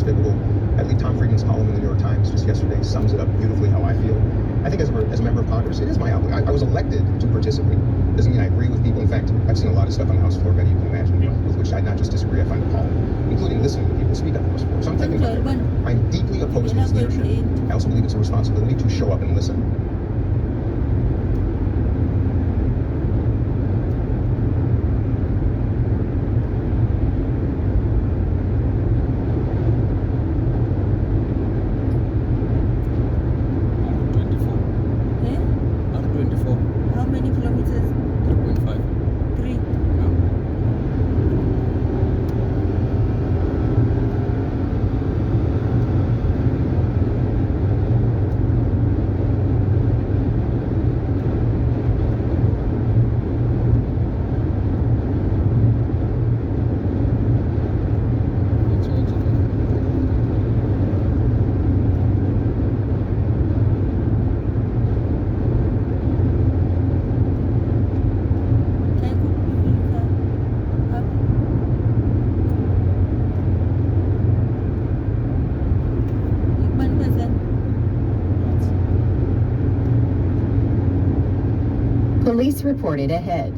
despicable. I believe Tom Friedman's column in the New York Times just yesterday sums it up beautifully how I feel. I think as a member of Congress, it is my obligation. I was elected to participate. Doesn't mean I agree with people. In fact, I've seen a lot of stuff on the House floor, Mehdi, you can imagine, with which I not just disagree, I find appalling, including listening to people speak on the House floor. So I'm thinking about it. I'm deeply opposed to his leadership. I also believe it's a responsibility to show up and listen. Police reported ahead.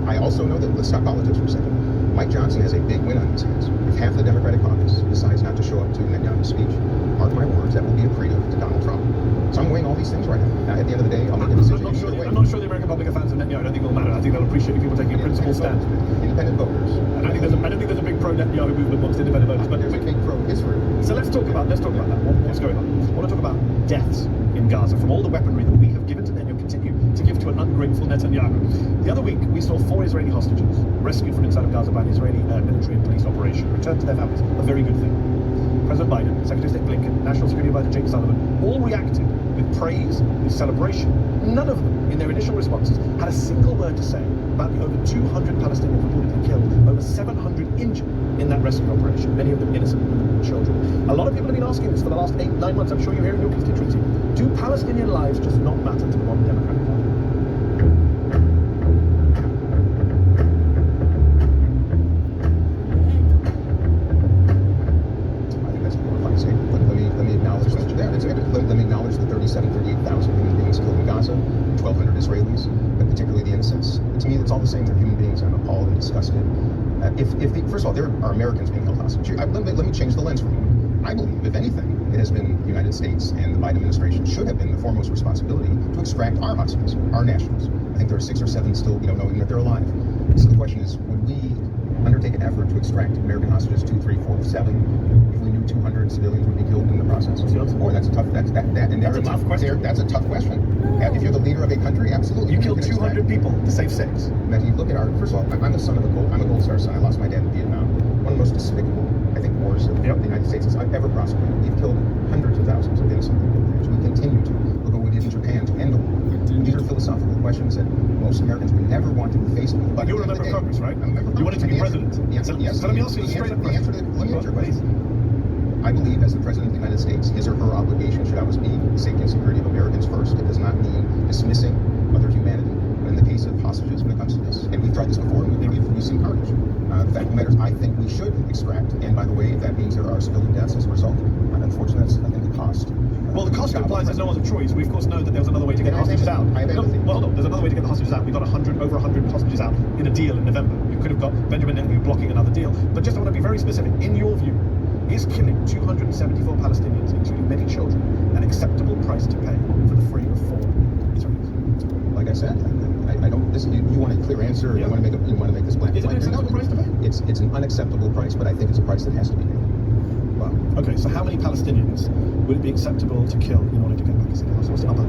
I also know that, let's stop politics for a second. Mike Johnson has a big win on his hands. If half the Democratic caucus decides not to show up to Netanyahu's speech, mark my words, that will be accretive to Donald Trump. So I'm weighing all these things right now. At the end of the day, I'll make a decision. I'm not sure the American public are fans of Netanyahu. I don't think it will matter. I think they'll appreciate people taking a principled stand. Independent voters. I don't think there's a big pro-Netanyahu movement amongst independent voters. But there's a big pro-Israel. So let's talk about that. What's going on? I want to talk about deaths in Gaza from all the weaponry that we have given to Netanyahu, continue to give to an ungrateful Netanyahu. The other week, we saw 4 Israeli hostages rescued from inside of Gaza by an Israeli military and police operation, returned to their families. A very good thing. President Biden, Secretary of State Blinken, National Security Advisor Jake Sullivan, all reacted with praise, with celebration. None of them, in their initial responses, had a single word to say about the over 200 Palestinians reportedly killed, over 700 injured in that rescue operation, many of them innocent women and children. A lot of people have been asking this for the last 8-9 months. I'm sure you hear in your constituency. Do Palestinian lives just not matter to the modern Democratic Party? Let me acknowledge the 38,000 human beings killed in Gaza, 1,200 Israelis, but particularly the innocents. To me, it's all the same. They're human beings. I'm appalled and disgusted. First of all, there are Americans being held hostage. Let me change the lens for a moment. I believe, if anything, it has been the United States and the Biden administration should have been the foremost responsibility to extract our hostages, our nationals. I think there are 6 or 7 still, knowing that they're alive. So the question is, would we undertake an effort to extract American hostages 2, 3, 4, 7 if we knew 200 civilians would be killed in the process? Boy, that's a tough. That's a tough question. That's a tough question. If you're the leader of a country, absolutely. You killed 200 people to save 6. Mehdi, look at first of all, I'm the son of I'm a Gold Star son. I lost my dad in Vietnam. One of the most despicable, I think, wars that the United States has ever prosecuted. We've killed hundreds of thousands of innocent people. We continue to. Look at what we did in Japan to end the war. These are philosophical questions that most Americans would never want to be faced with. But you were a member of Congress, right? You wanted to be president. Yes. So let me ask you a straight-up question. Let me answer your question. I believe, as the President of the United States, his or her obligation should always be the safety and security of Americans first. It does not mean dismissing other humanity. But in the case of hostages, when it comes to this, and we've tried this before, we've seen carnage. The fact of the matter is, I think we should extract. And by the way, if that means there are civilian deaths as a result, unfortunately, that's, I think, the cost. Well, the cost implies there's no other choice. We, of course, know that there was another way to get the hostages out. Well, hold on. There's another way to get the hostages out. We got over 100 hostages out in a deal in November. You could have got Benjamin Netanyahu blocking another deal. But just I want to be very specific. In your view, is killing 274 Palestinians, including many children, an acceptable price to pay for the freedom of 4 Israelis? Like I said, I don't. You want a clear answer? Yeah. You want to make this black? Is it an acceptable price to pay? It's an unacceptable price, but I think it's a price that has to be paid. Wow. Okay, so how many Palestinians would it be acceptable to kill in order to get back a city house? What's the upper?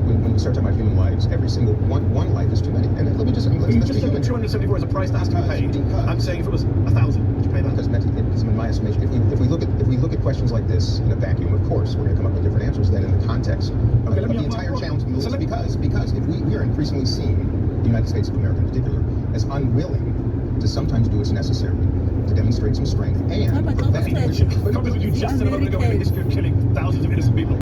When we start talking about human lives, every single one life is too many. And let me just. You just said that 274 is a price that has to be paid. I'm saying if it was 1,000, would you pay that? Because in my estimation, if we look at questions like this in a vacuum, of course we're going to come up with different answers than in the context of the entire challenge. Because if we are increasingly seeing the United States of America in particular as unwilling to sometimes do what's necessary to demonstrate some strength and You just said a moment ago we have a history of killing thousands of innocent people.